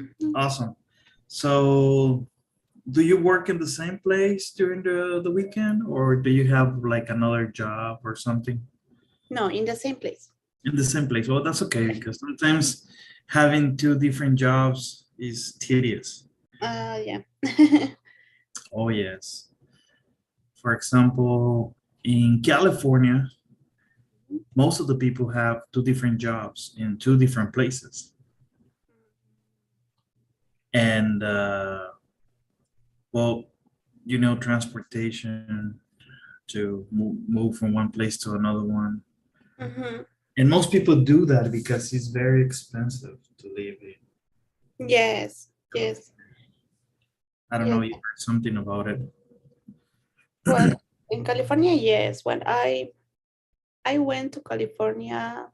Mhm. Awesome. So do you work in the same place during the weekend, or do you have like another job or something? No, in the same place. In the same place. Well, that's okay because sometimes having two different jobs is tedious. Yeah. Oh, yes. For example, in California, most of the people have two different jobs in two different places. And, well, transportation to move from one place to another one. Mhm. And most people do that because it's very expensive to live in Yes, yes, California. I don't know yes. if you heard something about it. Well, in California, yes. When I went to California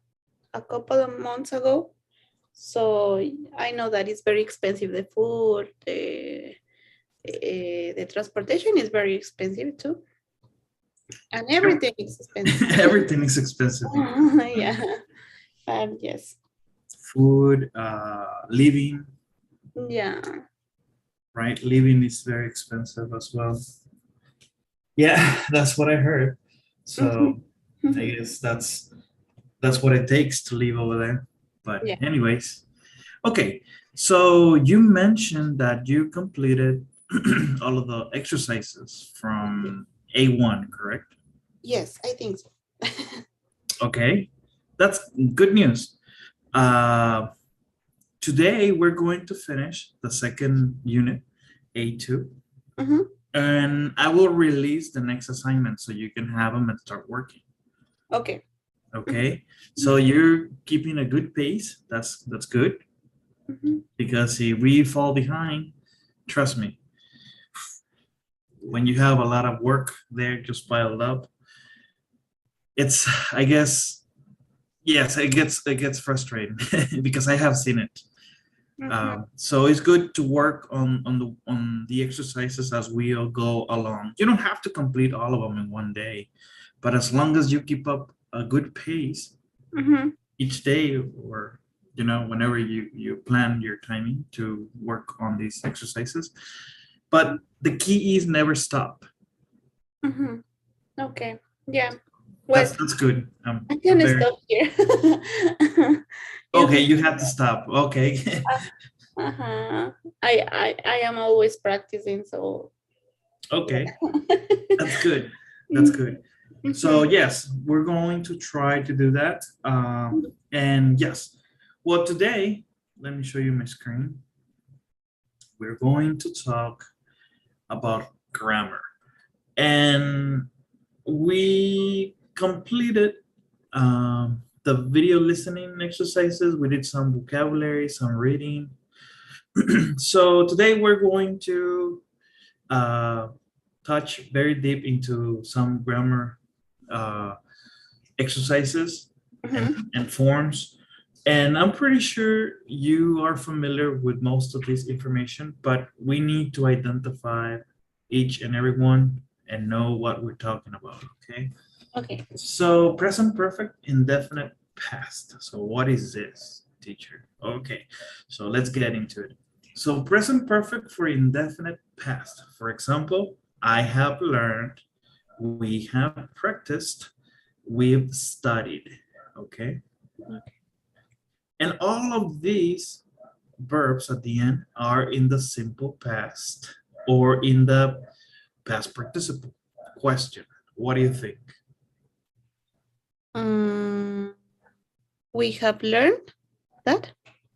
a couple of months ago, so I know that it's very expensive. The food, the transportation is very expensive too, and everything is expensive. Everything is expensive. Yeah, yes, Food, living, yeah. right? Living is very expensive as well. Yeah, that's what I heard. So I Mhm. guess that's what it takes to live over there. But Yeah. anyways, okay. So you mentioned that you completed all of the exercises from A1, correct? Yes, I think so. Okay, that's good news. Uh, Today we're going to finish the second unit, A2, Mhm. and I will release the next assignment so you can have them and start working. Okay. Okay, so you're keeping a good pace. That's good Mhm. because if we fall behind, trust me, when you have a lot of work there just piled up, it's I guess yes, it gets frustrating because I have seen it. Mhm. So it's good to work on the exercises as we all go along. You don't have to complete all of them in one day, but as long as you keep up a good pace Mhm. each day, or whenever you plan your timing to work on these exercises. But the key is never stop. Mhm. Okay. Yeah. Well, That's good. I I'm can very stop here. okay. It's You have to stop. Okay. uh-huh. I am always practicing, so Okay. yeah. That's good. That's good. So Mhm. yes, we're going to try to do that. And yes, well, today, let me show you my screen. We're going to talk about grammar. And we completed the video listening exercises. We did some vocabulary, some reading. So today we're going to uh, touch very deep into some grammar uh, exercises and, Mhm. and forms. And I'm pretty sure you are familiar with most of this information, but we need to identify each and every one and know what we're talking about, okay? Okay. So present perfect, indefinite past. So what is this, teacher? Okay, so let's get into it. So present perfect for indefinite past. For example, I have learned, we have practiced, we've studied, okay? And all of these verbs at the end are in the simple past or in the past participle. Question, what do you think? Um, we have learned that.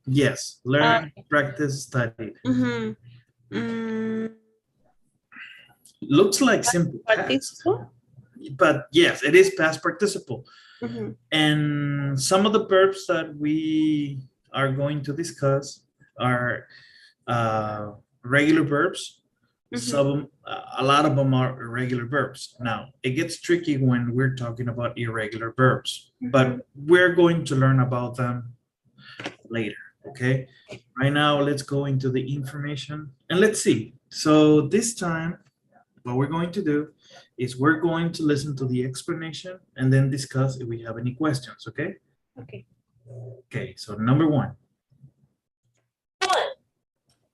Yes, learn, practice, study. Mhm. Mm, Looks like simple past, participle. but yes, it is past participle. Mhm. And some of the verbs that we are going to discuss are regular verbs. Mhm. A lot of them are irregular verbs. Now, it gets tricky when we're talking about irregular verbs, Mhm. but we're going to learn about them later, okay? Right now, let's go into the information and let's see. So this time, what we're going to do is we're going to listen to the explanation and then discuss if we have any questions, okay? Okay. Okay, so number one.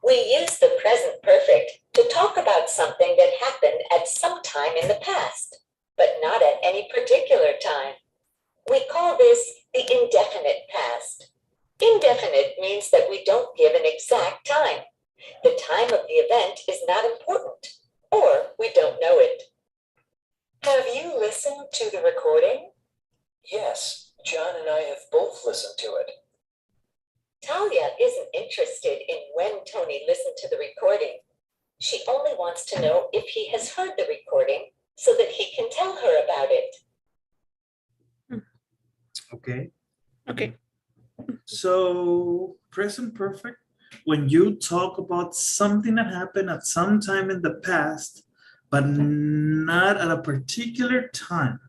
We use the present perfect to talk about something that happened at some time in the past, but not at any particular time. We call this the indefinite past. Indefinite means that we don't give an exact time. The time of the event is not important, or we don't know it. Have you listened to the recording? Yes, John and I have both listened to it. Talia isn't interested in when Tony listened to the recording. She only wants to know if he has heard the recording so that he can tell her about it. Okay. Okay. So present perfect, when you talk about something that happened at some time in the past, but not at a particular time.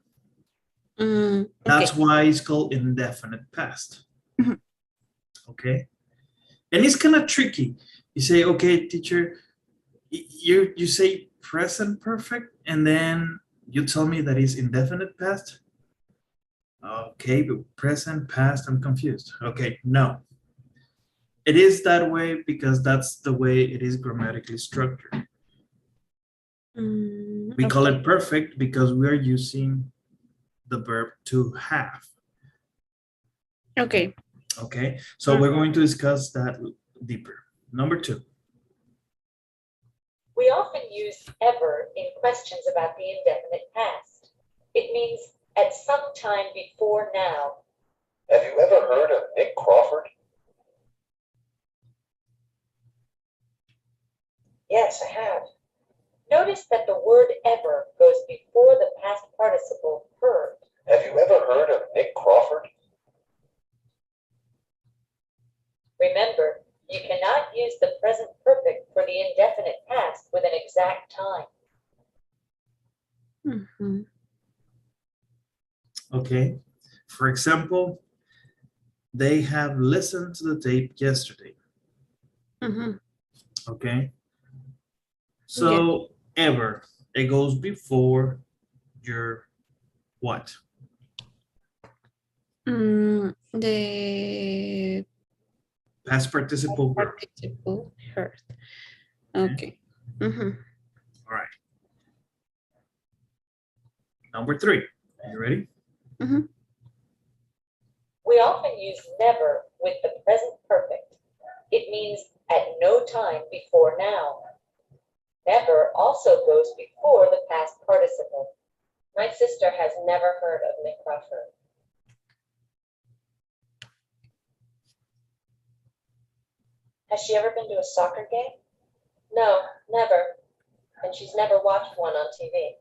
That's Okay. why it's called indefinite past. Mhm. Okay. And it's kind of tricky. You say, okay, teacher, you say present perfect, and then you tell me that it's indefinite past. Okay, but present, past, I'm confused. Okay, no. It is that way because that's the way it is grammatically structured. We call it perfect because we are using the verb to have. Okay. Okay, so we're going to discuss that deeper. Number 2. We often use ever in questions about the indefinite past. It means at some time before now. Have you ever heard of Nick Crawford? Yes, I have. Notice that the word ever goes before the past participle heard. Have you ever heard of Nick Crawford? Remember, you cannot use the present perfect for the indefinite past with an exact time. Mhm. Okay, for example, they have listened to the tape yesterday. Mhm. Okay, so ever, it goes before your what? The Past participle verb. participle heard. Okay. Mhm. All right. Number 3. Are you ready? Mhm. We often use never with the present perfect. It means at no time before now. Never also goes before the past participle. My sister has never heard of Nick Crawford. Has she ever been to a soccer game? No, never. And she's never watched one on TV.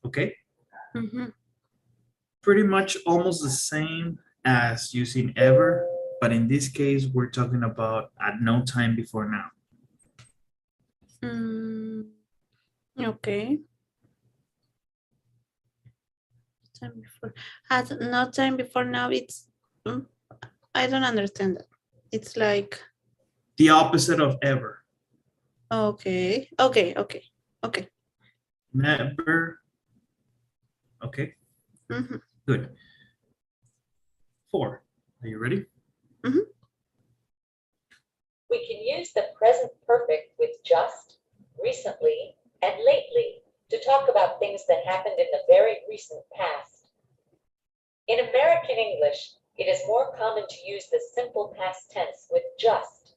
Okay, Mhm. pretty much almost the same as using ever, but in this case, we're talking about at no time before now. Okay. Time before. At no time before now. It's. I don't understand that. It's like. The opposite of ever. Okay. Okay. Okay. Okay. Never. Okay, Mhm. good. 4. Are you ready? Mhm. We can use the present perfect with just, recently, and lately to talk about things that happened in the very recent past. In American English, it is more common to use the simple past tense with just.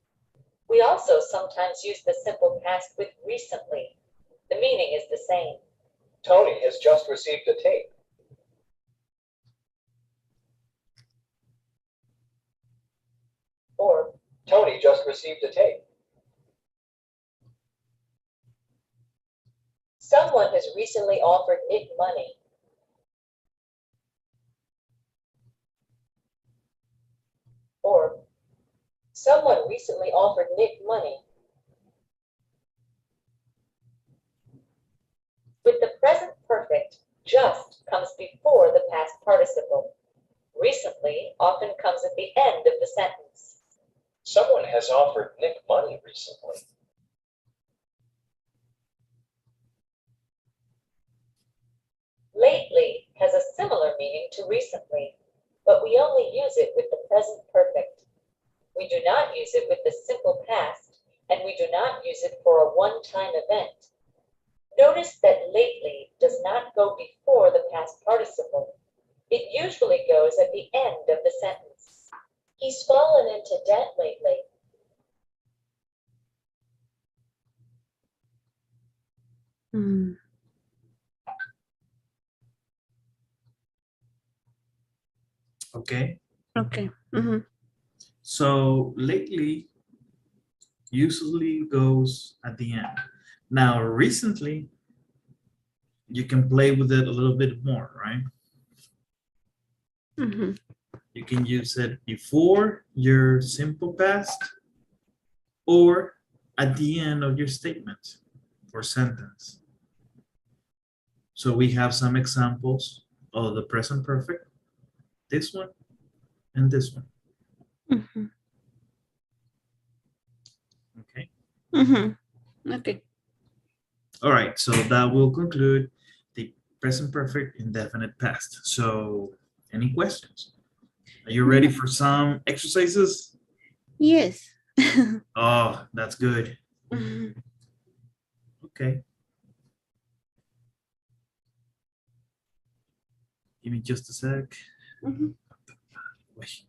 We also sometimes use the simple past with recently. The meaning is the same. Tony has just received a tape. Or, Tony just received a tape. someone has recently offered Nick money. Or, someone recently offered Nick money. With the present perfect, just comes before the past participle. Recently often comes at the end of the sentence. Someone has offered Nick money recently. Lately has a similar to recently, but we only use it with the present perfect. We do not use it with the simple past, and we do not use it for a one-time event. Notice that lately does not go before the past participle. It usually goes at the end of the sentence. He's fallen into debt lately. Mm, Okay. okay. Mhm. So lately usually goes at the end. Now, recently, you can play with it a little bit more, right? Mhm. You can use it before your simple past or at the end of your statement or sentence. So we have some examples of the present perfect, this one and this one. Mhm. Okay. Mhm. Okay. All right. So that will conclude the present perfect indefinite past. So any questions? Are you ready for some exercises? Yes. Oh, that's good. Mhm. Okay. Give me just a sec. Mhm. Wait,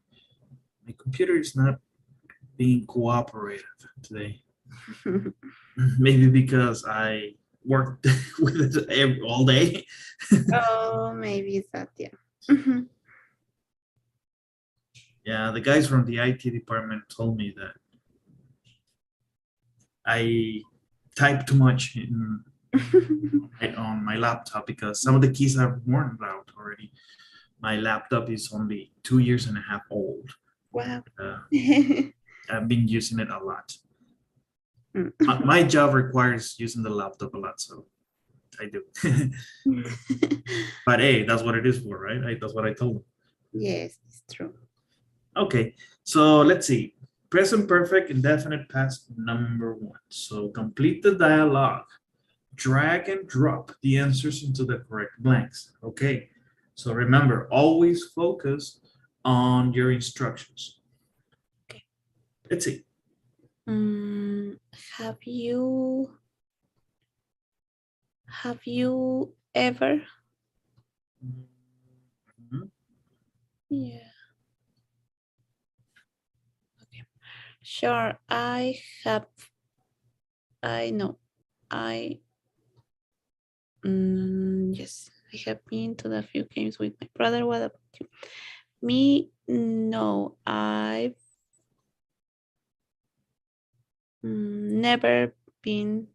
my computer is not being cooperative today. Maybe because I worked with it all day. Oh, maybe it's that, yeah. Mhm. Yeah, the guys from the IT department told me that I type too much on my laptop because some of the keys are worn out already. My laptop is only 2 years and a half old. Wow. I've been using it a lot. Mm. My job requires using the laptop a lot, so I do. But hey, that's what it is for, right? That's what I told them. Yes, it's true. Okay, so let's see. Present perfect indefinite past number 1. So complete the dialogue. Drag and drop the answers into the correct blanks. Okay, so remember, always focus on your instructions. Okay. Let's see. Have you ever? Mhm. Yeah. Okay. Sure. Have. I know. I. Yes. I have been to the few games with my brother. What about you? Me? No. I've never been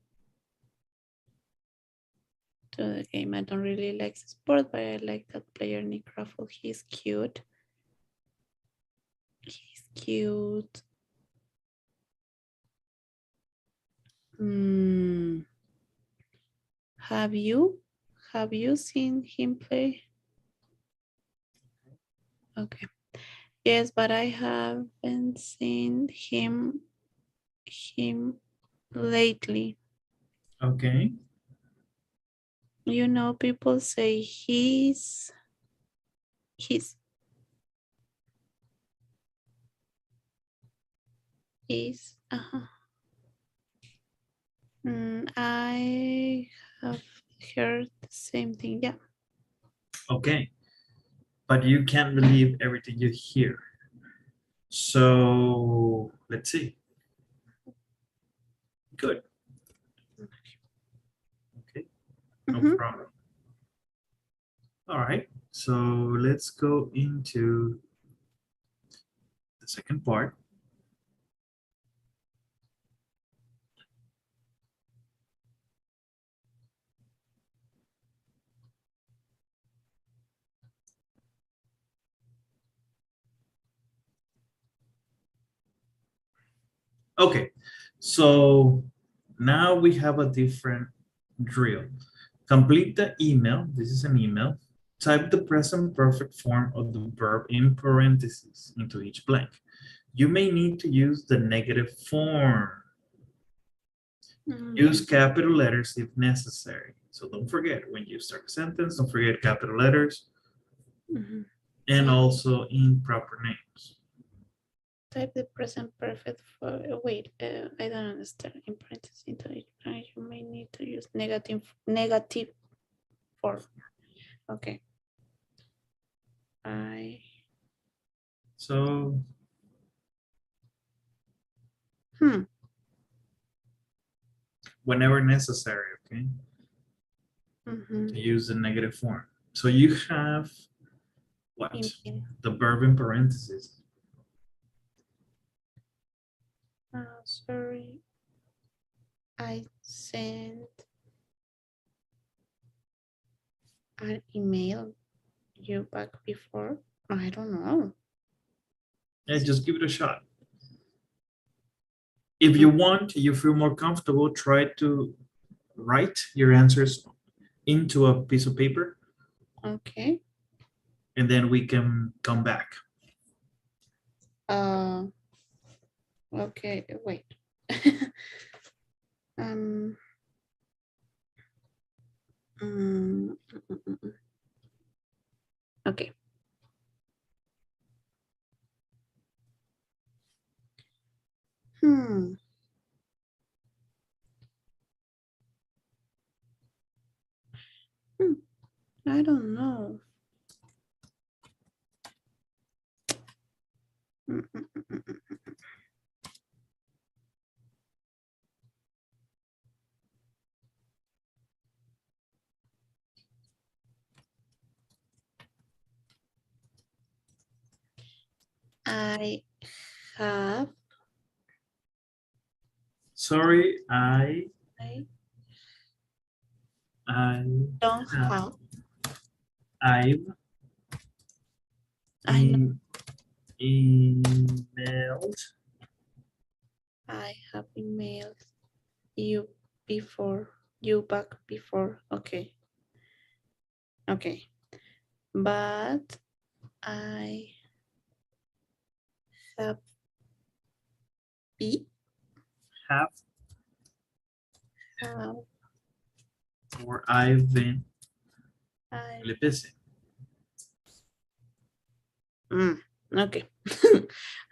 to the game. I don't really like the sport, but I like that player Nick Ruffle. He's cute. He's cute. Have you? Have you seen him play? Okay. Yes, but I haven't seen him lately. Okay. You know, people say he's is I have heard the same thing. Yeah. Okay. But you can't believe everything you hear. So let's see. Good. Okay. No Mhm. problem. All right. So let's go into the second part. Okay, so now we have a different drill. Complete the email. This is an email. Type the present perfect form of the verb in parentheses into each blank. You may need to use the negative form. Use capital letters if necessary. So don't forget, when you start a sentence, don't forget capital letters. Mhm. and also improper names. Type the present perfect for, wait, I don't understand. In parentheses, you may need to use negative form. Okay. So whenever necessary, okay, Mhm. to use the negative form. So you have what? Email. The verb in parentheses. Sorry. I sent an email you back before. I don't know. Yeah, just give it a shot. If you want, you feel more comfortable, try to write your answers into a piece of paper, Okay. and then we can come back. Okay, wait. um, okay. I don't know. I have. Sorry, I don't have, have. I've I know. emailed. I have emailed you before. You back before. Okay. Okay. But I have be Have have or I've been I really busy. okay.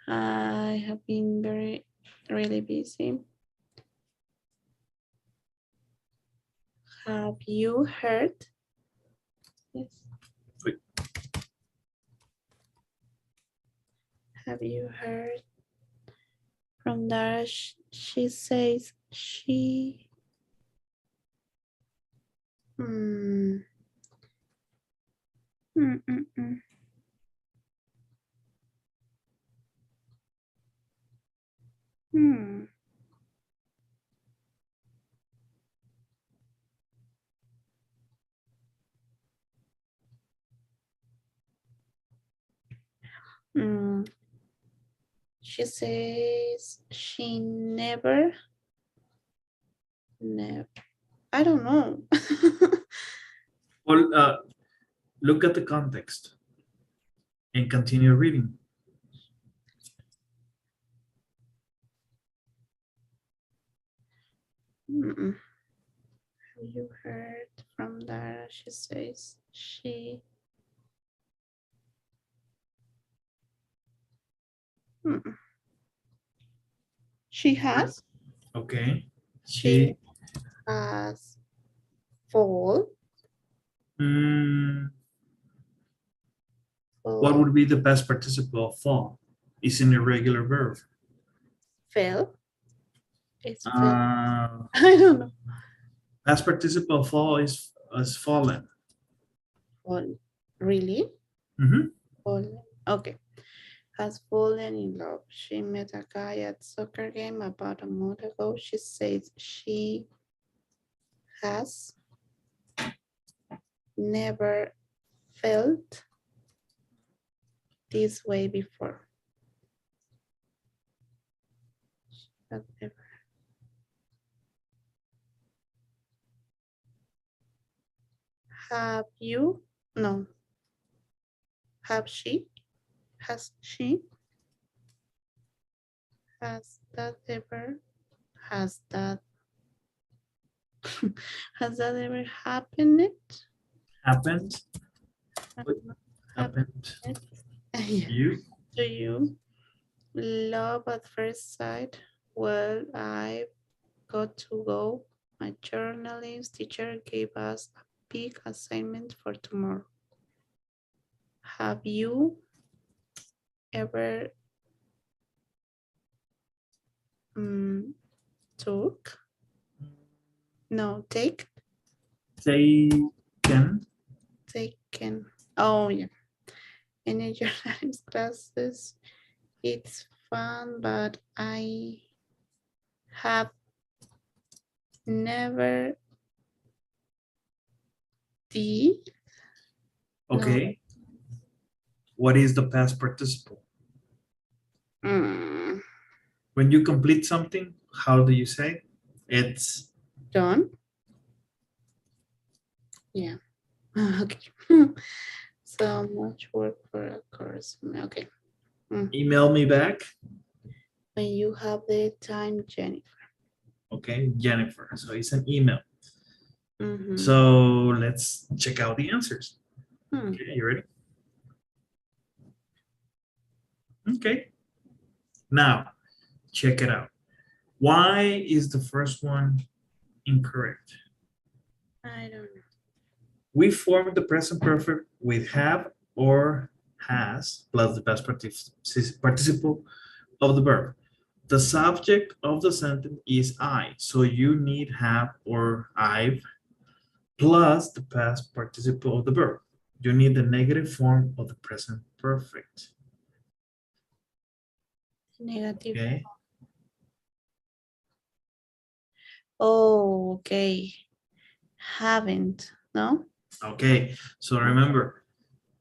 I have been really busy. Have you heard? Yes. Wait. Have you heard from Dara? She says she. Hmm. Hmm. Hmm. She says she never. I don't know. Well, look at the context and continue reading. Have you heard from Dara? She says she. She has. Okay. She has fall. What would be the past participle of fall? Is an irregular verb. Fell. It's fell. I don't know. Past participle of fall is fallen. Fall. Really? Fallen. Okay. Has fallen in love. She met a guy at soccer game about a month ago. She says she has never felt this way before. But never. Have you? No. Have she? Has she? Has that ever? Has that? Has that ever happened? Happened. happened Yeah. to you? To you. Love at first sight. Well, I got to go. My journalism teacher gave us a big assignment for tomorrow. Have you ever took? No, Taken. taken. Oh yeah. Any journalism classes. It's fun, but I have never did. No. Okay. What is the past participle? Mm, When you complete something, how do you say? It's done. Yeah. Okay. So much work for a course. Okay. email me back. When you have the time, Jennifer. Okay, Jennifer. So it's an email. Mhm. So let's check out the answers. Hmm. Okay, you ready? Okay. Now, check it out. Why is the first one incorrect? I don't know. We formed the present perfect with have or has plus the past participle of the verb. The subject of the sentence is I, so you need have or I've plus the past participle of the verb. You need the negative form of the present perfect. Negative. Okay. Oh, okay. Haven't. No? Okay. So remember,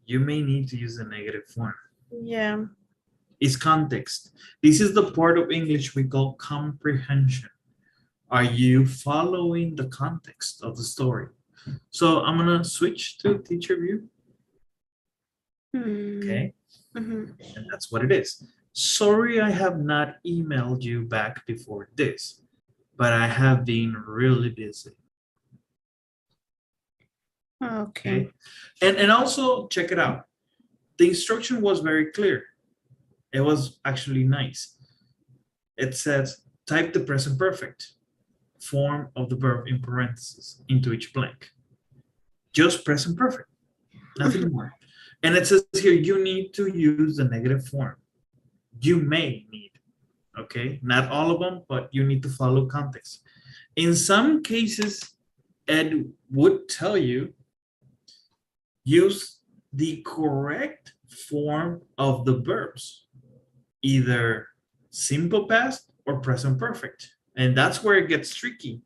you may need to use the negative form. Yeah. Is context. This is the part of English we call comprehension. Are you following the context of the story? So I'm gonna switch to teacher view. Okay. Mhm. And that's what it is. Sorry, I have not emailed you back before this, but I have been really busy. Okay. And also check it out. The instruction was very clear. It was actually nice. It says type the present perfect form of the verb in parentheses into each blank. Just present perfect, nothing more. And it says here you need to use the negative form. You may need, okay? Not all of them, but you need to follow context. In some cases, Ed would tell you use the correct form of the verbs, either simple past or present perfect. And that's where it gets tricky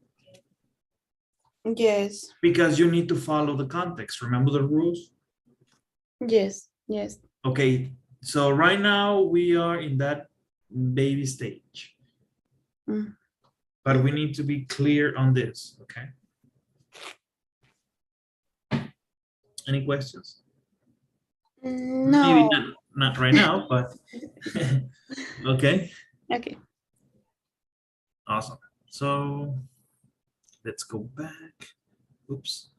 Yes. because you need to follow the context. Remember the rules? Yes. Yes. Okay, so right now we are in that baby stage, Mm. but we need to be clear on this, okay? Any questions? Maybe No. not right now, but okay, Okay. awesome. So let's go back. Oops.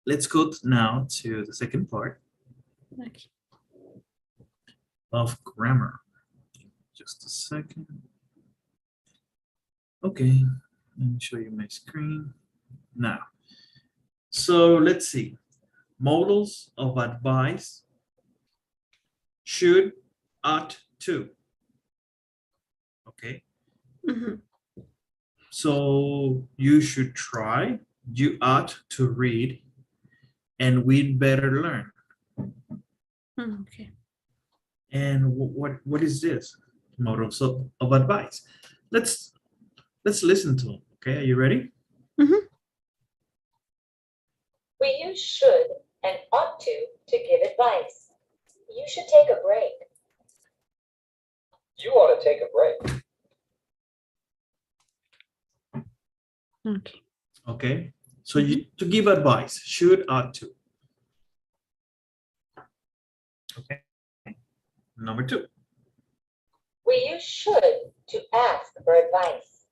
Let's go now to the second part Okay. of grammar. Just a second. Okay, let me show you my screen now. So let's see. Modals of advice: should, ought to. Okay, Mhm. so you should try, you ought to read, and we'd better learn. Okay. And what is this? Models of advice. Let's listen to them. Okay, are you ready? Mhm. We use should and ought to give advice. You should take a break. You ought to take a break. Okay. Okay, so you, to give advice, should, ought to. Okay, number two. We use should to ask for advice.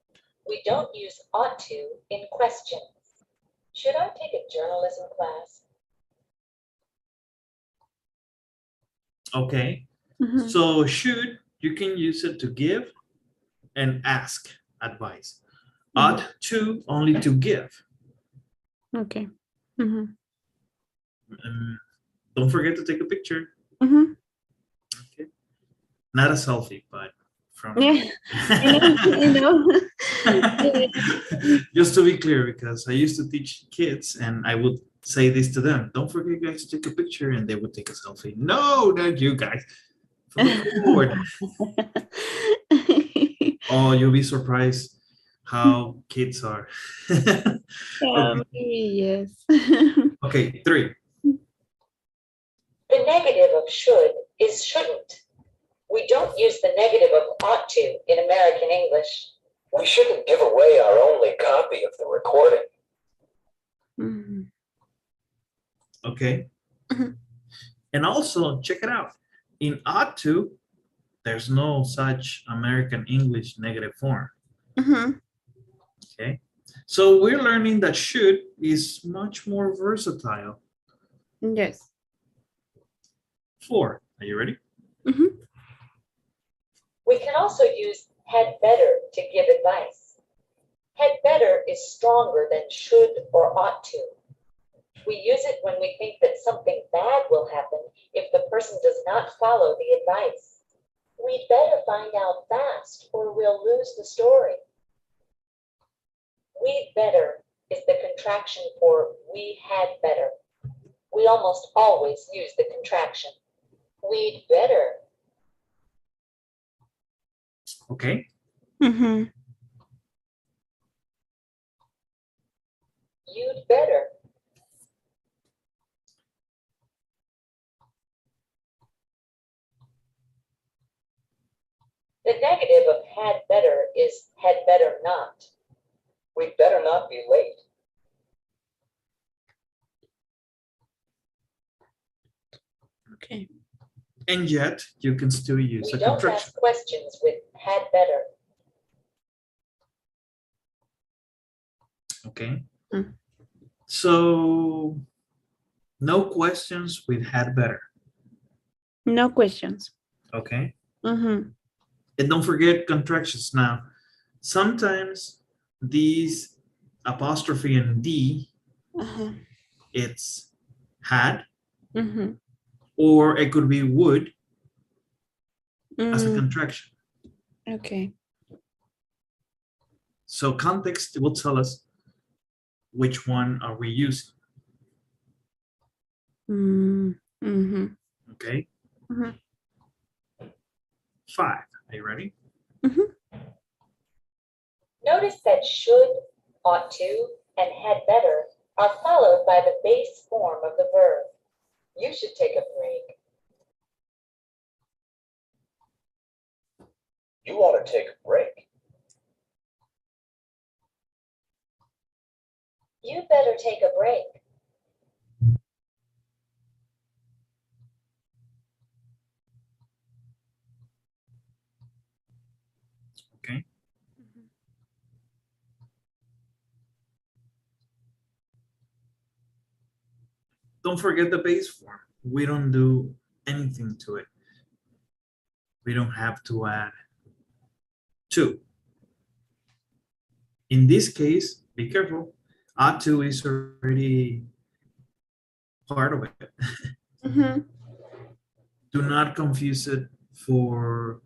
We don't use ought to in questions. Should I take a journalism class? Okay. Mhm. So should, you can use it to give and ask advice. Ought to, only to give. Okay. Mhm. Don't forget to take a picture. Mhm. Okay. Not a selfie, but from. Yeah, I know. I know. Yeah. Just to be clear, because I used to teach kids and I would say this to them, don't forget guys to take a picture, and they would take a selfie. No, not you guys. For the board. Oh, you'll be surprised how kids are. Yeah, Okay. maybe yes. Okay, 3. The negative of should is shouldn't. We don't use the negative of ought to in American English. We shouldn't give away our only copy of the recording. Mhm. Okay. Mhm. And also, check it out. In ought to, there's no such American English negative form. Mhm. Okay. So we're learning that should is much more versatile. Yes. 4. Are you ready? Mhm. We can also use had better to give advice. Had better is stronger than should or ought to. We use it when we think that something bad will happen if the person does not follow the advice. We'd better find out fast or we'll lose the story. We'd better is the contraction for we had better. We almost always use the contraction. We'd better. Okay. Mhm. You'd better. The negative of had better is had better not. We'd better not be late. Okay. And yet, you can still use We a don't contraction. ask questions with had better. Okay. Mm. So, no questions with had better. No questions. Okay. Mhm. And don't forget contractions. Now, sometimes these apostrophe and D, Uh-huh. it's had, Mhm. or it could be would as a Mm. contraction. Okay. So context will tell us which one are we using. Mhm. Okay. Mhm. 5. Are you ready? Mhm. Notice that should, ought to, and had better are followed by the base form of the verb. You should take a break. You ought to take a break. You better take a break. Okay. Don't forget the base form. We don't do anything to it. We don't have to add to. In this case, be careful. Ought to is already part of it. Mhm. Do not confuse it for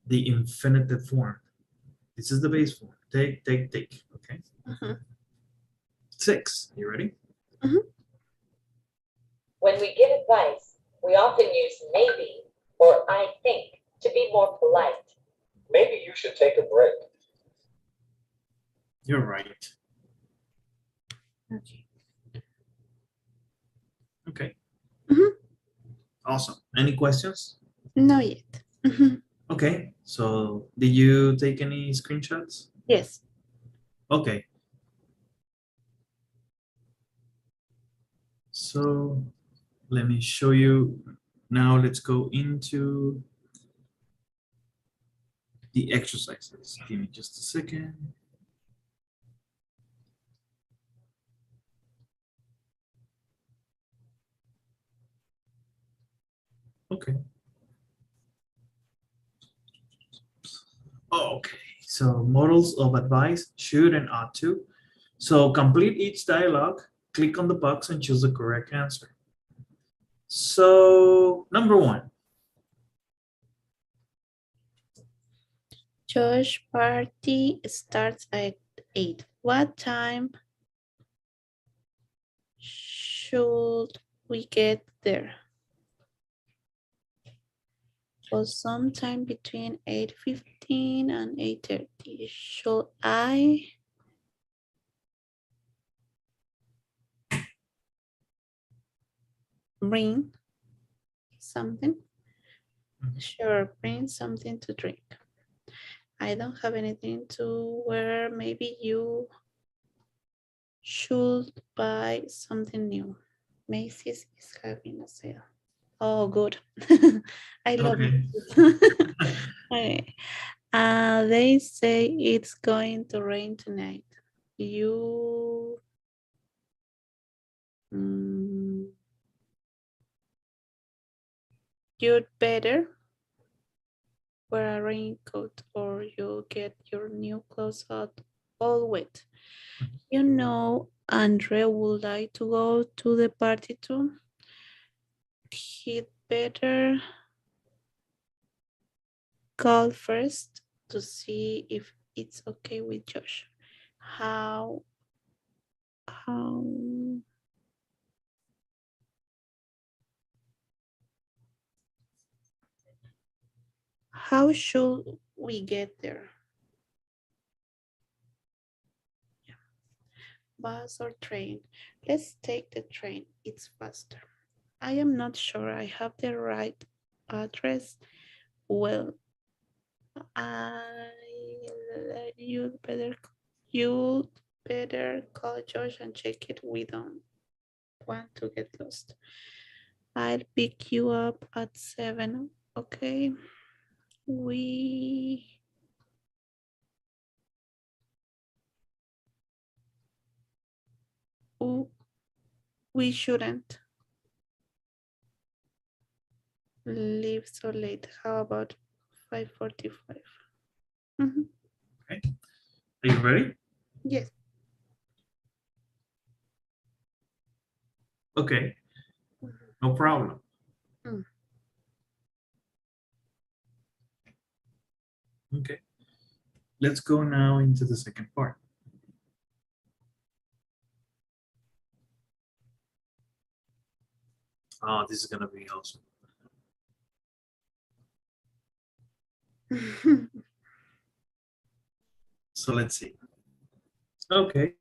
the infinitive form. This is the base form. Take, take, take. Okay. Mhm. 6. You ready? Mhm. When we give advice, we often use maybe or I think to be more polite. Maybe you should take a break. You're right. Okay. Okay. Mhm. Awesome. Any questions? No yet. Mhm. Okay. So did you take any screenshots? Yes. Okay. So let me show you. Now let's go into the exercises. Give me just a second. Okay. Okay, so models of advice should and ought to. So complete each dialogue, click on the box and choose the correct answer. So number one, Josh party starts at 8. What time should we get there? Well, sometime between 8:15 and 8:30. Should I bring something? Sure, bring something to drink. I don't have anything to wear. Maybe you should buy something new. Macy's is having a sale. Oh, good. I love okay. Macy's. Okay. They say it's going to rain tonight. You mm, you'd better wear a raincoat or you'll get your new clothes out all wet. You know, Andre would like to go to the party too. He'd better call first to see if it's okay with Josh. How how how should we get there? Bus or train? Let's take the train. It's faster. I am not sure I have the right address. Well, I you'd better call Josh and check it. We don't want to get lost. I'll pick you up at 7. Okay. We oh, we shouldn't leave so late. How about 5:45? Mhm. Okay. Are you ready? Yes. Okay, no problem. Mm. Okay. Let's go now into the second part. Oh, this is gonna be awesome. So let's see. Okay.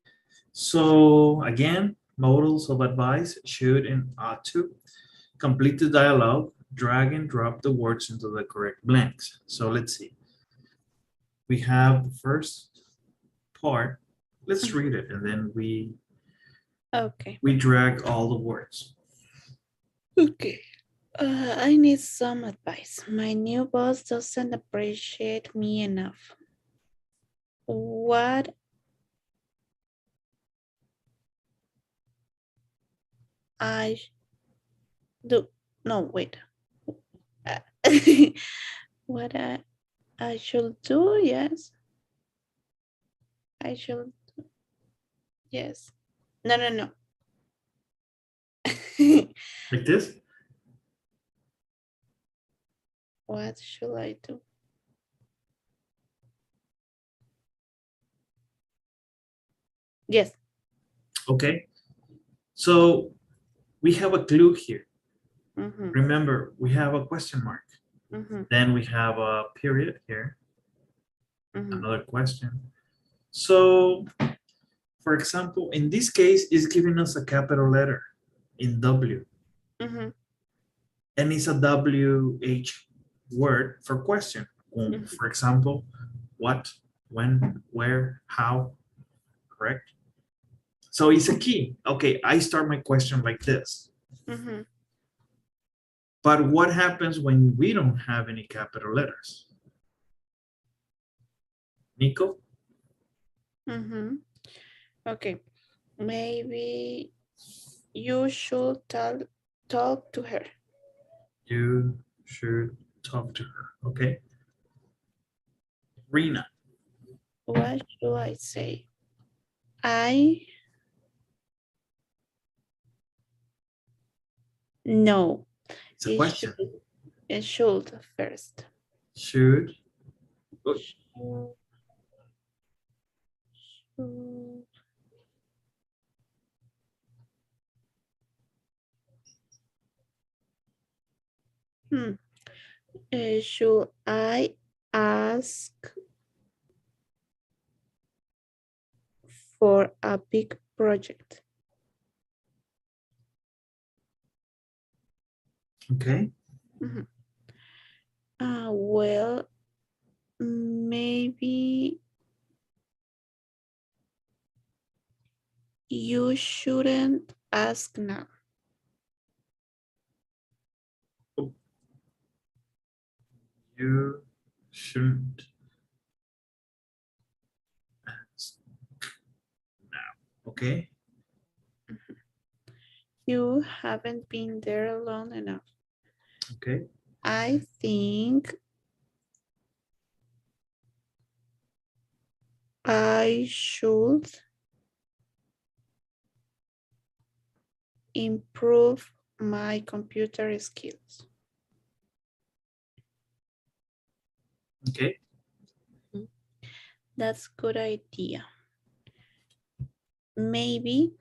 So again, modals of advice should and ought to. Complete the dialogue, drag and drop the words into the correct blanks. So let's see. We have the first part. Let's read it and then Okay. we drag all the words. Okay. I need some advice. My new boss doesn't appreciate me enough. What I do? No, wait. Uh, what I should do? Yes, I should. Yes. No, no, no. Like this? What should I do? Yes. Okay. So we have a clue here. Mm-hmm. Remember, we have a question mark. Mm-hmm. Then we have a period here, Mm-hmm. another question. So, for example, in this case, it's giving us a capital letter in W. Mm-hmm. And it's a WH word for question. For example, what, when, where, how, correct? So it's a key. Okay, I start my question like this. Mm-hmm. But what happens when we don't have any capital letters? Nico? Mm-hmm. Okay. Maybe you should talk to her. You should talk to her, okay? Rina. What should I say? No. It's a question. It should first. Should. Oh, Should. Should I ask for a big project? okay. Well, maybe you shouldn't ask now. You shouldn't ask now. Okay. You haven't been there long enough. Okay. I think I should improve my computer skills. Okay. That's a good idea. Maybe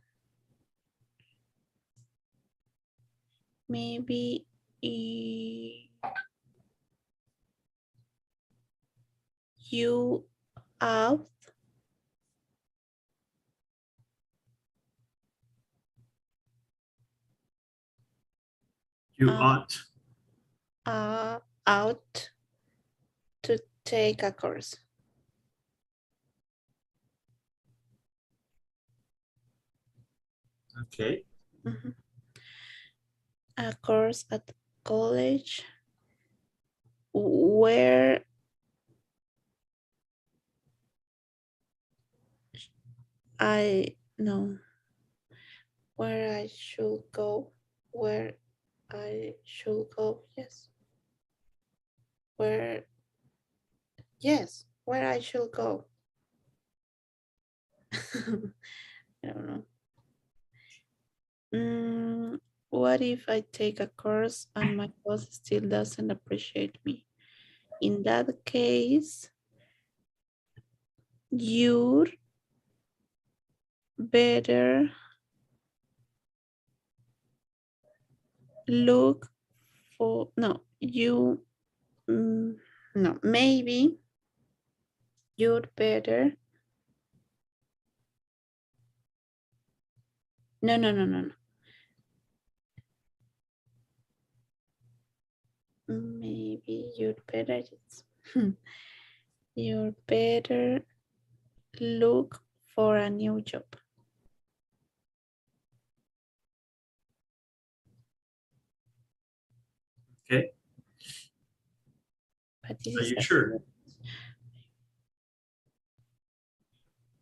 you ought You out to take a course. Okay. A course at college where I should go, yes. Where I should go. I don't know. What if I take a course and my boss still doesn't appreciate me? In that case, you'd better look for, maybe you'd better, no. Maybe you'd better, you'd better look for a new job. Okay. But this Are is you sure?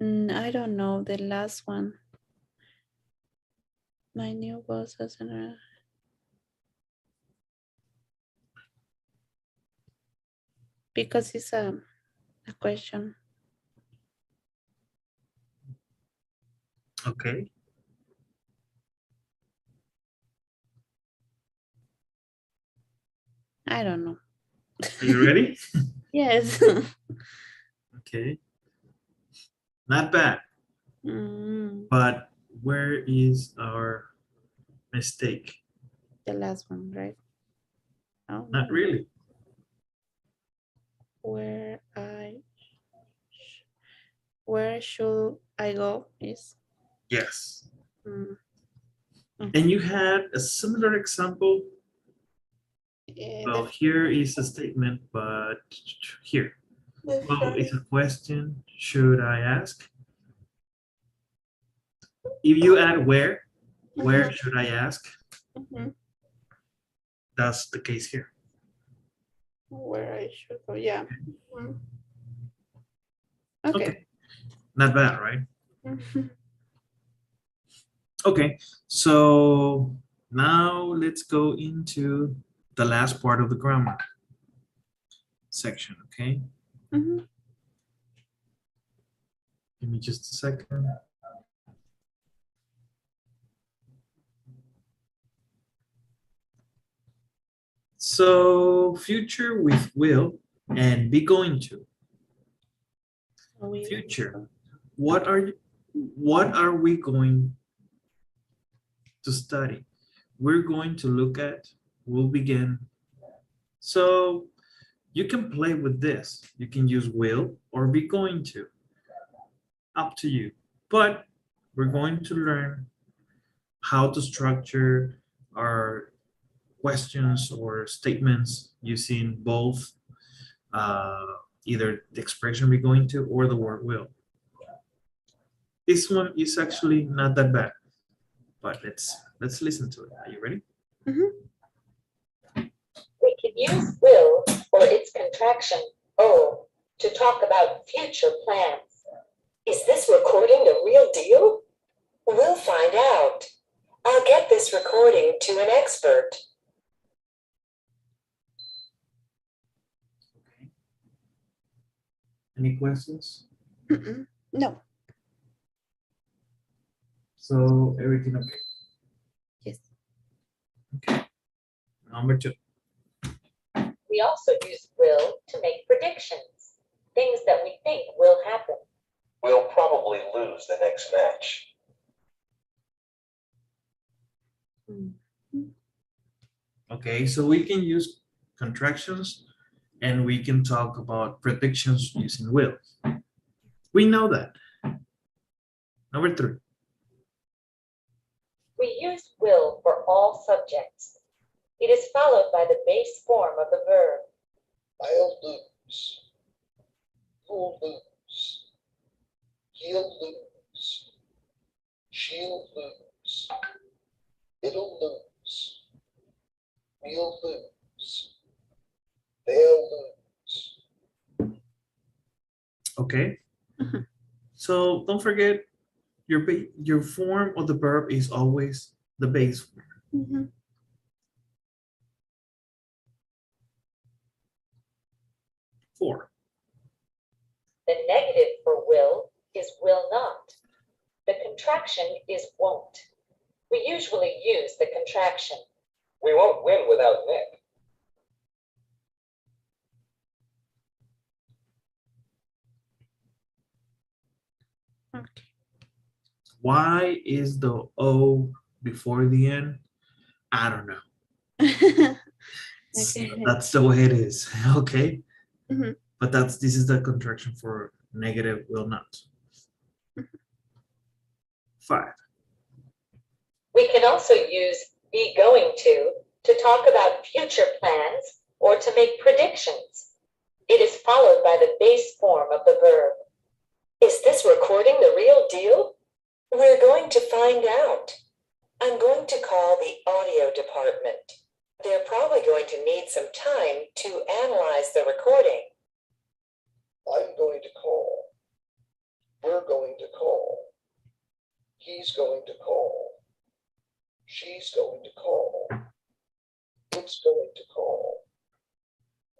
I don't know the last one. My new boss doesn't. Because it's a question. Okay. I don't know. Are you ready? Yes. Okay. Not bad. But where is our mistake? The last one, right? Oh, Not really. Where should I go is? Yes. Okay. And you had a similar example. Well, here is a statement, but here. Well, it's a question. Should I ask? If you add where should I ask? That's the case here. Where I should go, yeah. Okay. Not bad, right? Okay, so now let's go into the last part of the grammar section, okay? Give me just a second. So future with will and be going to. Future. What are we going to study? We're going to look at, we'll begin. So you can play with this. You can use will or be going to. Up to you. But we're going to learn how to structure our questions or statements using both either the expression we're going to or the word will. This one is actually not that bad, but let's listen to it. Are you ready? We could use will or its contraction, O, to talk about future plans. Is this recording the real deal? We'll find out. I'll get this recording to an expert. Okay. Any questions? No. So everything okay? Yes. Okay. Number 2. We also use will to make predictions, things that we think will happen. We'll probably lose the next match. Okay, so we can use contractions and we can talk about predictions using will. We know that. Number 3. We use will for all subjects. It is followed by the base form of the verb. I'll lose. You'll lose. He'll lose. She'll lose. It'll lose. We'll lose. They'll lose. Okay. So don't forget your form of the verb is always the base form. 4. The negative for will is will not. The contraction is won't. We usually use the contraction. We won't win without Nick. Okay. Why is the O before the N? I don't know. Okay. That's the way it is. Okay. Mhm. But this is the contraction for negative will not. 5. We can also use be going to talk about future plans or to make predictions. It is followed by the base form of the verb. Is this recording the real deal? We're going to find out. I'm going to call the audio department. They're probably going to need some time to analyze the recording. I'm going to call. We're going to call. He's going to call. She's going to call. It's going to call.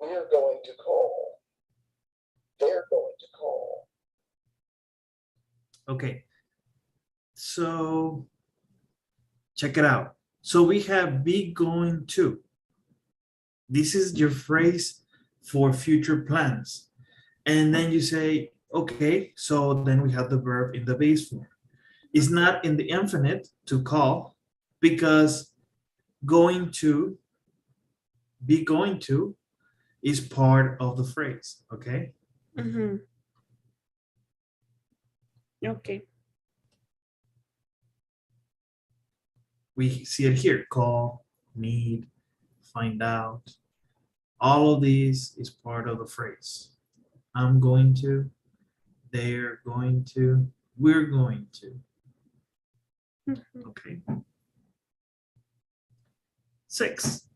We're going to call. They're going to call. Okay. So check it out. So we have be going to. This is your phrase for future plans. And then you say, okay, so then we have the verb in the base form. It's not in the infinite to call because going to, be going to is part of the phrase, okay? Okay. We see it here, call, need, find out. All of these is part of the phrase. I'm going to, they're going to, we're going to. Okay. 6.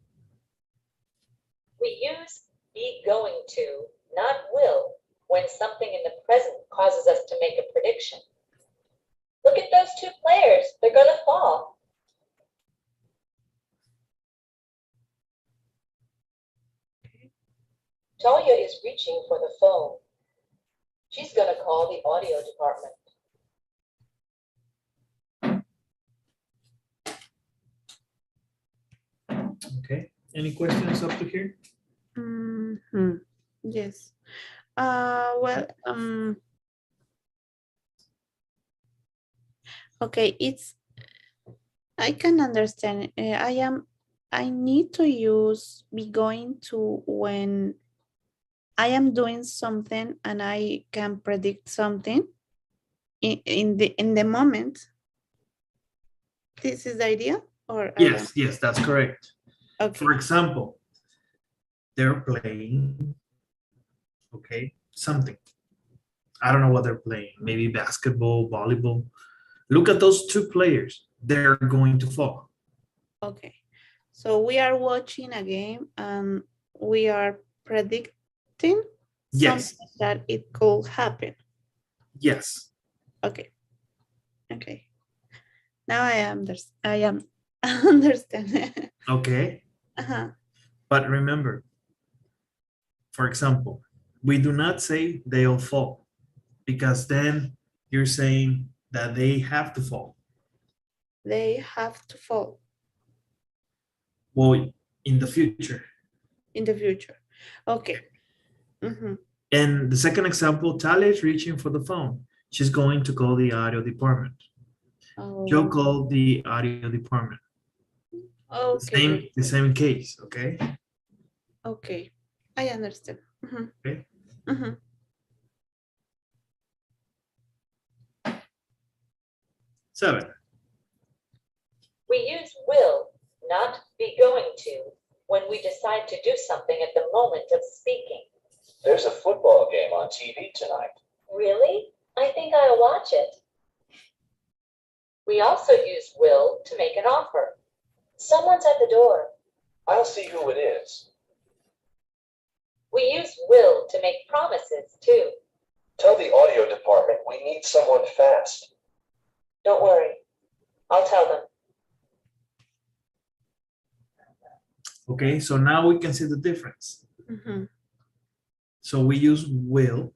We use be going to, not will, when something in the present causes us to make a prediction. Look at those 2 players. They're going to fall. Talia is reaching for the phone. She's gonna call the audio department. Okay. Any questions up to here? Yes. Well, okay, I can understand. I need to use be going to when I am doing something and I can predict something in the moment. This is the idea, or I don't. Yes, that's correct. Okay. For example, they're playing, okay, something. I don't know what they're playing. Maybe basketball, volleyball. Look at those two players. They're going to fall. Okay. So we are watching a game and we are predicting Yes. something that it could happen. Yes. Okay. Okay. Now I am understand. Okay. Uh-huh. But remember, for example, we do not say they'll fall because then you're saying that they have to fall. They have to fall Well, in the future. in the future. Okay. Mm-hmm. And the second example, Talia is reaching for the phone. She's going to call the audio department. You'll Oh, call the audio department. okay. The same case, okay? Okay. I understand. Mm-hmm. Okay. Mm-hmm. 7. We use will, not be going to, when we decide to do something at the moment of speaking. There's a football game on TV tonight. Really? I think I'll watch it. We also use will to make an offer. Someone's at the door. I'll see who it is. We use will to make promises too. Tell the audio department we need someone fast. Don't worry. I'll tell them. Okay, so now we can see the difference. Mm-hmm. So we use will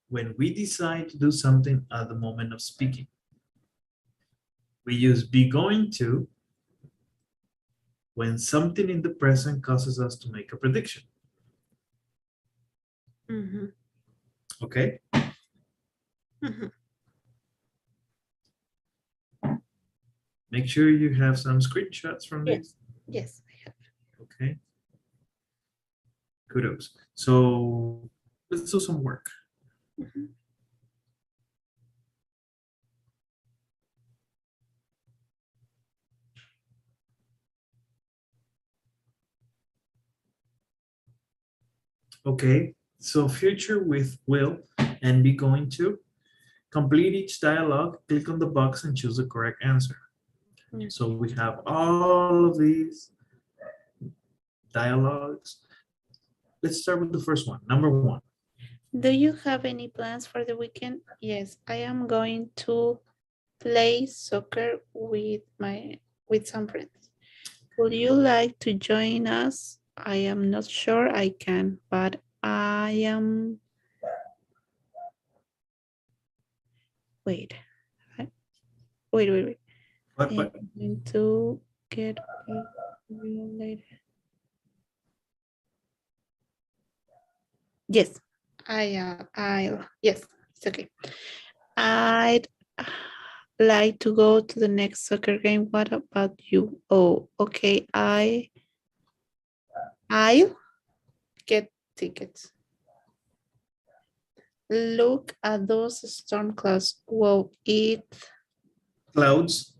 when we decide to do something at the moment of speaking. We use be going to when something in the present causes us to make a prediction. Mm-hmm. Okay? Mm-hmm. Make sure you have some screenshots from this. Yes, I have. Okay. Kudos. So let's do some work. Mm-hmm. Okay, so future with will and be going to. Complete each dialogue, click on the box and choose the correct answer. Yes. So we have all of these dialogues. Let's start with the first one, number 1. Do you have any plans for the weekend? Yes, I am going to play soccer with some friends. Would you like to join us? I am not sure I can, but I am. Wait. Wait. What? I'm going to get back to you later. Yes, yes, it's okay. I'd like to go to the next soccer game. What about you? Oh, okay. I'll get tickets. Look at those storm clouds. Whoa, Clouds.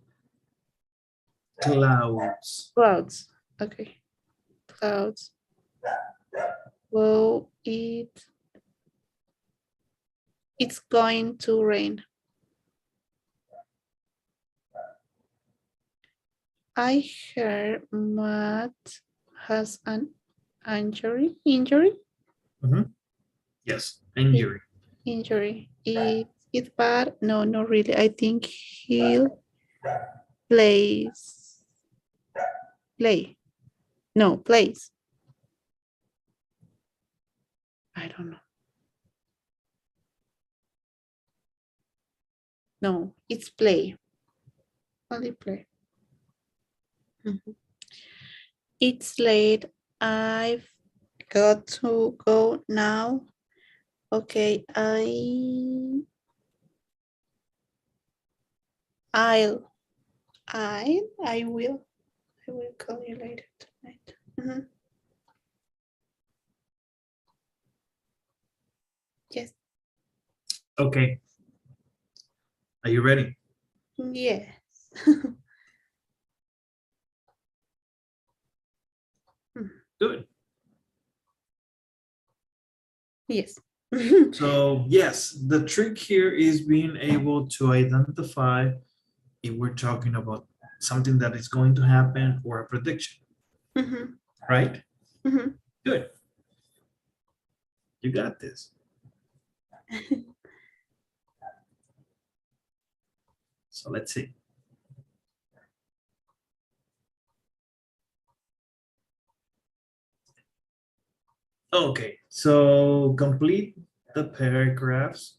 clouds. Okay, clouds. Whoa, it's going to rain. I heard Matt has an injury. Yes, injury. Injury. It's bad? No, not really. I think he'll plays. Plays. I don't know. No, it's play. Only play. Mhm. It's late. I've got to go now. Okay, I'll, I will call you later tonight. Mhm. Yes, Okay. Are you ready? yes. Good. Yes. So yes, the trick here is being able to identify if we're talking about something that is going to happen or a prediction, Mhm, right? mhm. Good. You got this. So let's see. Okay, so complete the paragraphs,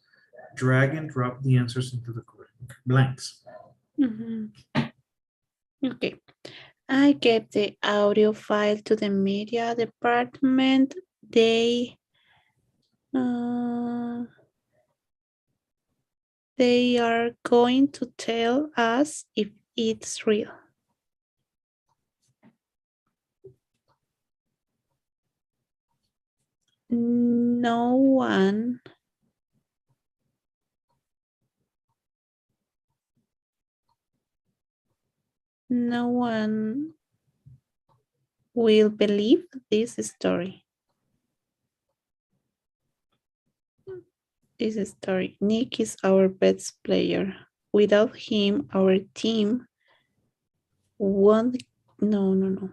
drag and drop the answers into the correct blanks. Mhm. Okay. I gave the audio file to the media department. Uh, they are going to tell us if it's real. No one will believe this story. This story. Nick is our best player. Without him, our team won't. No.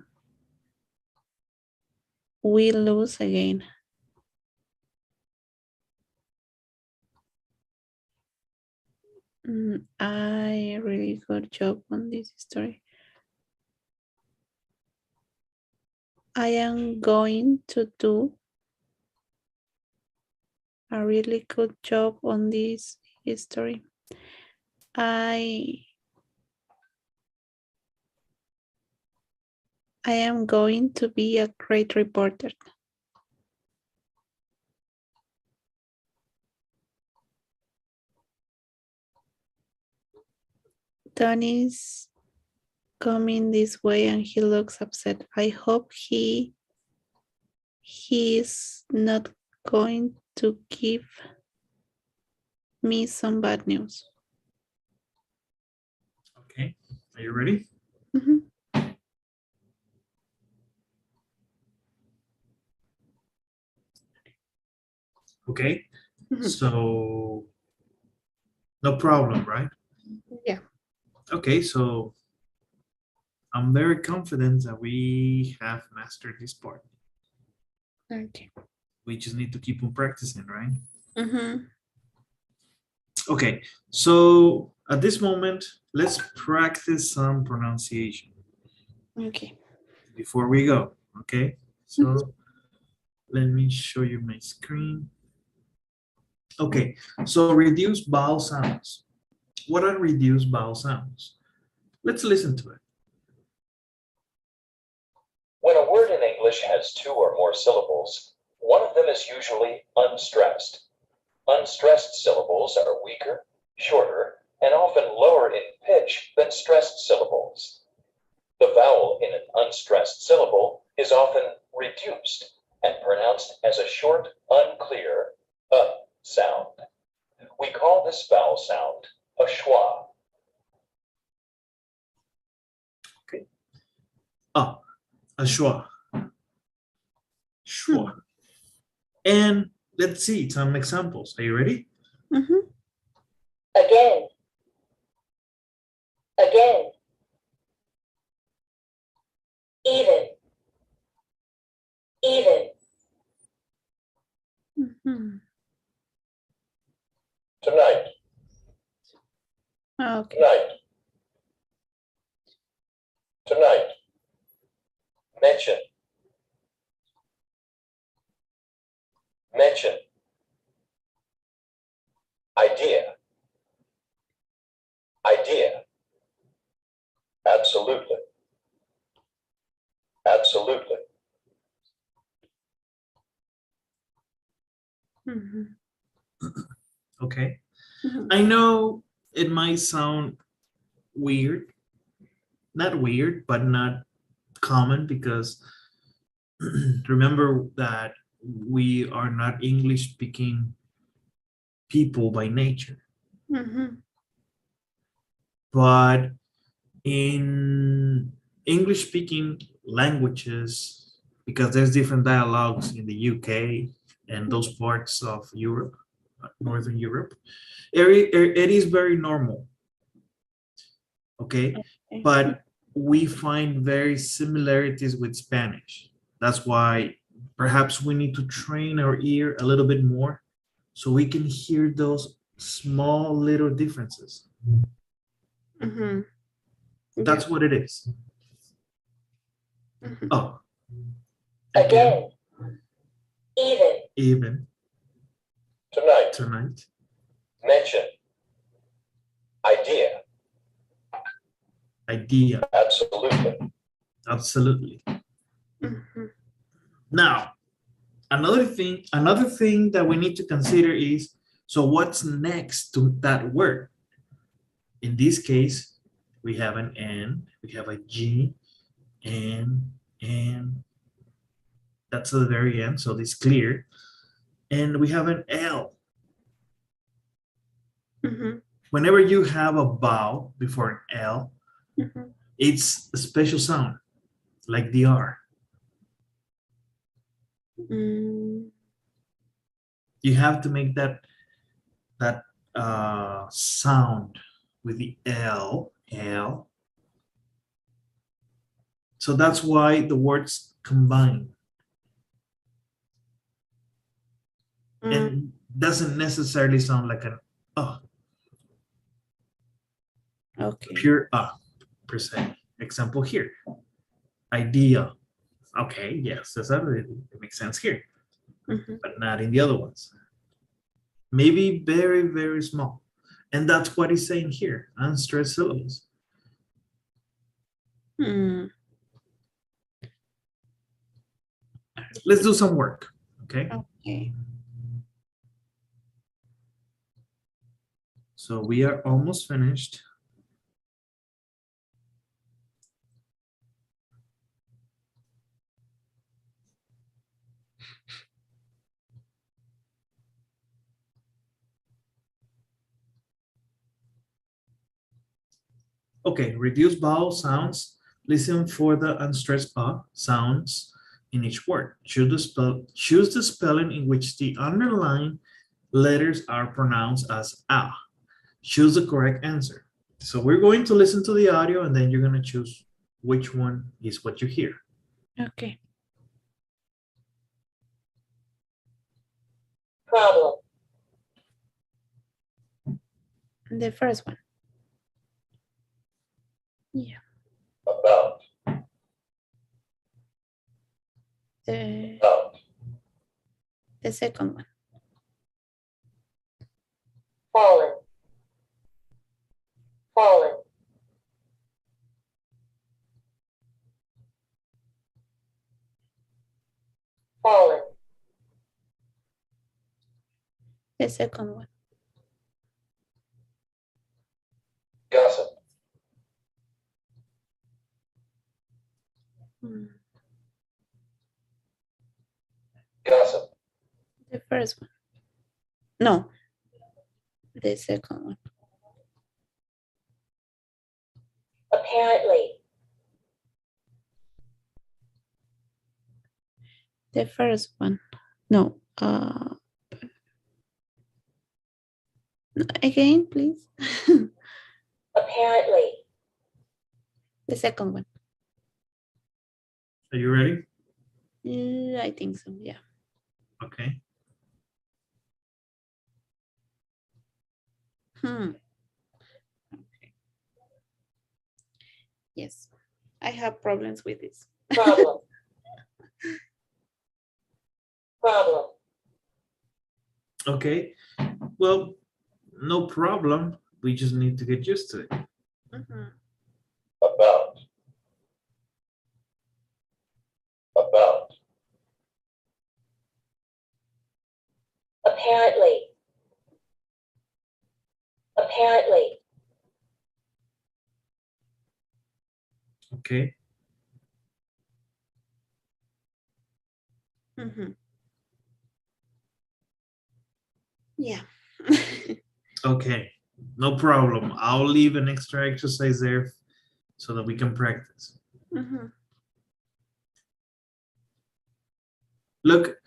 We lose again. I really good job on this story. I am going to do a really good job on this story. I am going to be a great reporter. Tony's coming this way and he looks upset. I hope he's not going to give me some bad news. Okay, are you ready? Mhm. Okay, Mhm. so no problem, right? Yeah. Okay, so I'm very confident that we have mastered this part. Okay. We just need to keep on practicing, right? Mhm. Okay, so at this moment, let's practice some pronunciation Okay. before we go, okay? So let me show you my screen. Okay, so reduced vowel sounds. What are reduced vowel sounds? Let's listen to it. When a word in English has two or more syllables, one of them is usually unstressed. Unstressed syllables are weaker, shorter, and often lower in pitch than stressed syllables. The vowel in an unstressed syllable is often reduced and pronounced as a short, unclear sound. We call this vowel sound a schwa. Okay. Ah, a schwa. Schwa. And let's see some examples. Are you ready? Mhm. Again. Again. Even. Even. Mhm. Tonight. Okay. Tonight. Tonight. Mention. Mention. Idea. Idea. Absolutely. Absolutely. Mhm. Okay. Mhm. I know it might sound weird, not weird, but not common because remember that we are not English speaking people by nature, Mhm. but in English speaking languages, because there's different dialogues in the UK and those parts of Europe, Northern Europe, it is very normal, okay? Okay. But we find very similarities with Spanish. That's why perhaps we need to train our ear a little bit more so we can hear those small little differences. Mhm. That's Yeah. what it is. Mhm. Oh, Again. Even. even Tonight. tonight. Mention. Idea. Idea. Absolutely. Absolutely. Mhm. Now, another thing that we need to consider is, so what's next to that word? In this case, we have an N, we have a G, and that's at the very end, so it's clear. And we have an L. Mhm. Whenever you have a vowel before an L, Mhm. it's a special sound, like the R. Mm. You have to make that sound with the L. So that's why the words combine Mm. and doesn't necessarily sound like an Okay. pure per se. Example here, idea. Okay, yes, it makes sense here, Mhm. but not in the other ones. Maybe very, very small. And that's what he's saying here, unstressed syllables. Mm. Let's do some work, okay? Okay. So we are almost finished. Okay, reduce vowel sounds. Listen for the unstressed sounds in each word. Choose the spelling in which the underlying letters are pronounced as a. Choose the correct answer. So we're going to listen to the audio and then you're going to choose which one is what you hear. Okay. Problem. The first one. Yeah. About. The About. the second one. Fallen. Fallen. Fallen. The second one. Gossip. Mm. Gossip. The first one. No. The second one. Apparently. The first one. No. Again, please. Apparently. The second one. Are you ready? I think so. Yeah. Okay. Okay. Yes. I have problems with this. Problem. Problem. Okay. Well, no problem. We just need to get used to it. Mhm. About. About. Apparently. Apparently. Okay. Mhm. Yeah. Okay. No problem. I'll leave an extra exercise there so that we can practice. Mhm. Look,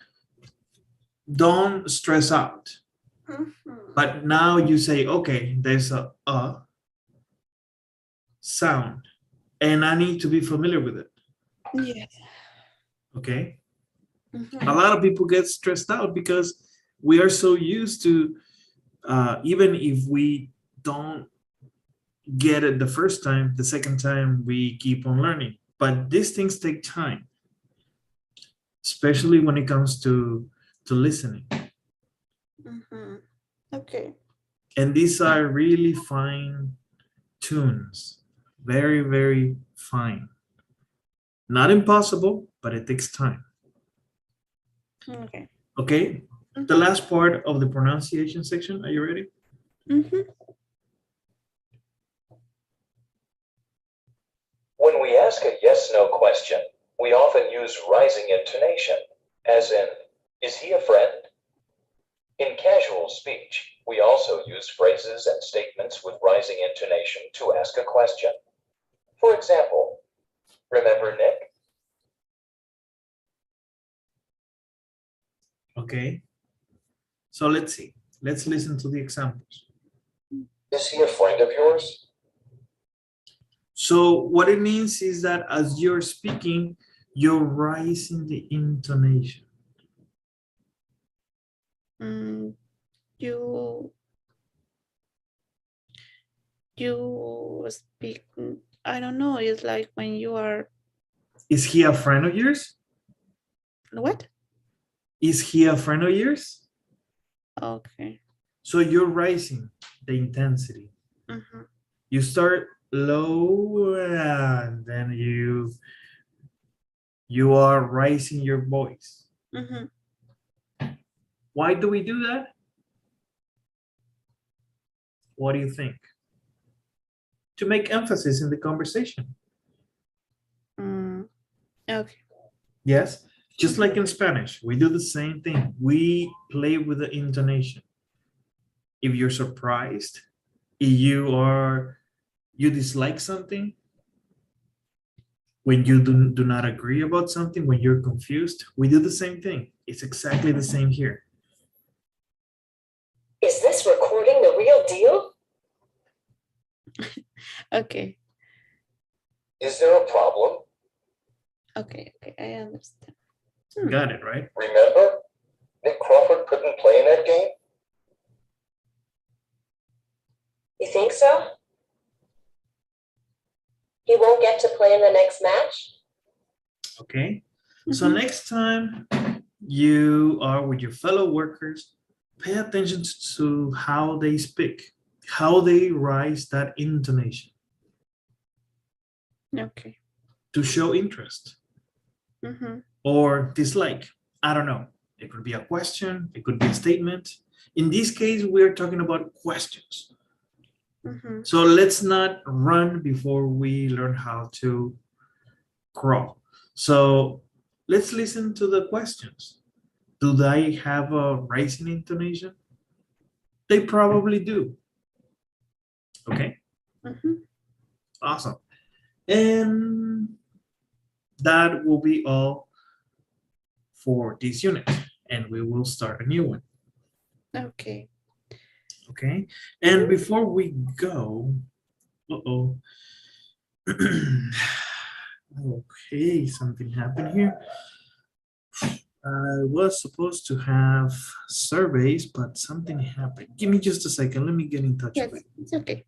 don't stress out. Mhm. But now you say, okay, there's a sound, and I need to be familiar with it. Yes. Okay. Mhm. A lot of people get stressed out because we are so used to, even if we don't get it the first time, the second time we keep on learning. But these things take time, especially when it comes to listening. Mhm. Okay. And these are really fine tunes, very, very fine. Not impossible, but it takes time. Okay. Okay, the last part of the pronunciation section. Are you ready? Mhm. When we ask a yes-no question, we often use rising intonation, as in, is he a friend? In casual speech, we also use phrases and statements with rising intonation to ask a question. For example, remember Nick? Okay, so let's see. Let's listen to the examples. Is he a friend of yours? So what it means is that as you're speaking, you're rising the intonation. Mm, you you speak. I don't know. It's like when you are Is he a friend of yours? what? Is he a friend of yours? Okay. So you're rising the intensity. Mhm. You start low and then you are raising your voice. Mhm. Why do we do that? What do you think? To make emphasis in the conversation. Mm. Okay. Yes, just like in Spanish, we do the same thing. We play with the intonation. If you're surprised, if you dislike something, when you do not agree about something, when you're confused, we do the same thing. It's exactly the same here. Is this recording the real deal? Okay. Is there a problem? Okay. Okay. I understand. Got it, right? Remember? Nick Crawford couldn't play in that game? You think so? He won't get to play in the next match? Okay. So Mhm. next time you are with your fellow workers, pay attention to how they speak, how they rise that intonation Okay. to show interest Mhm. or dislike. I don't know. It could be a question, it could be a statement. In this case, we're talking about questions. Mhm. So let's not run before we learn how to crawl. So let's listen to the questions. Do they have a rising intonation? They probably do. Okay, Mhm. awesome. And that will be all for this unit. And we will start a new one. Okay. Okay, and before we go, uh-oh. Okay, something happened here. I was supposed to have surveys, but something happened. Give me just a second. Let me get in touch Yes. with. It's okay.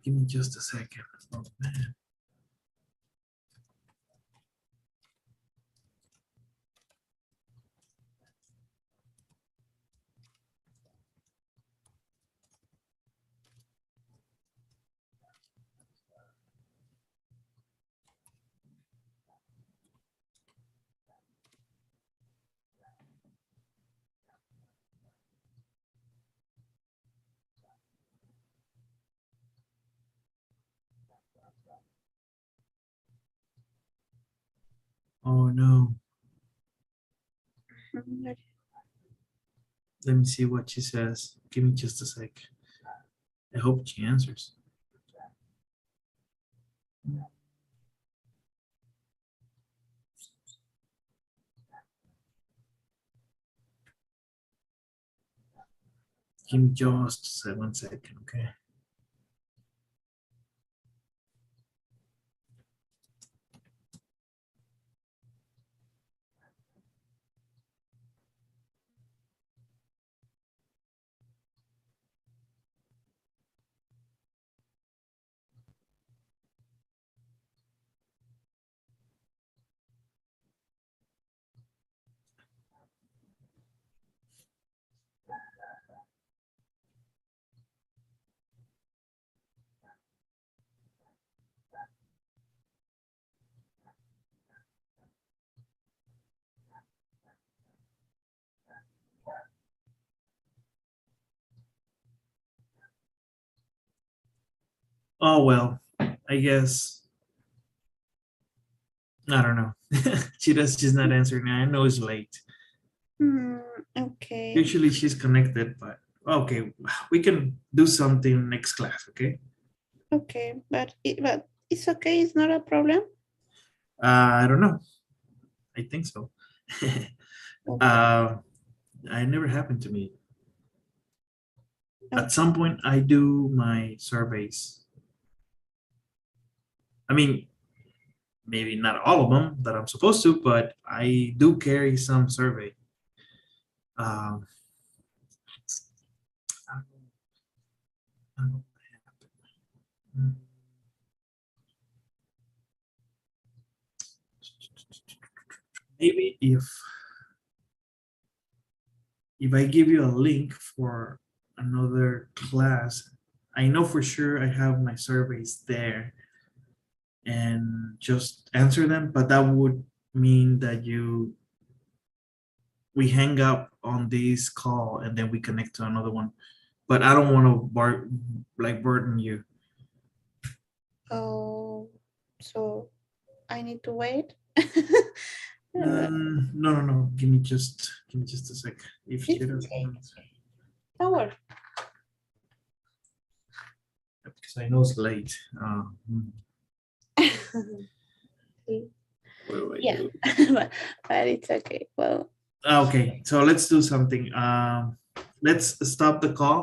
Give me just a second. Oh, man. Oh no. Mm, Let me see what she says. Give me just a sec. I hope she answers. Give me just 1 second, okay? Oh, well, I guess, I don't know. She's not answering. I know it's late. okay. Usually she's connected, but okay, we can do something next class, okay? Okay, but it's okay. It's not a problem. I don't know. I think so. I never happened to me. At some point, I do my surveys. I mean, maybe not all of them that I'm supposed to, but I do carry some survey. Um, I don't know what happened. Maybe if I give you a link for another class, I know for sure I have my surveys there and just answer them, but that would mean that we hang up on this call and then we connect to another one. But I don't want to burden you. Oh, so I need to wait. No. Give me just a sec. If she doesn't answer. Don't worry. Because I know it's late. What do I Yeah, do? but it's okay. Well, Okay, so let's do something. Let's stop the call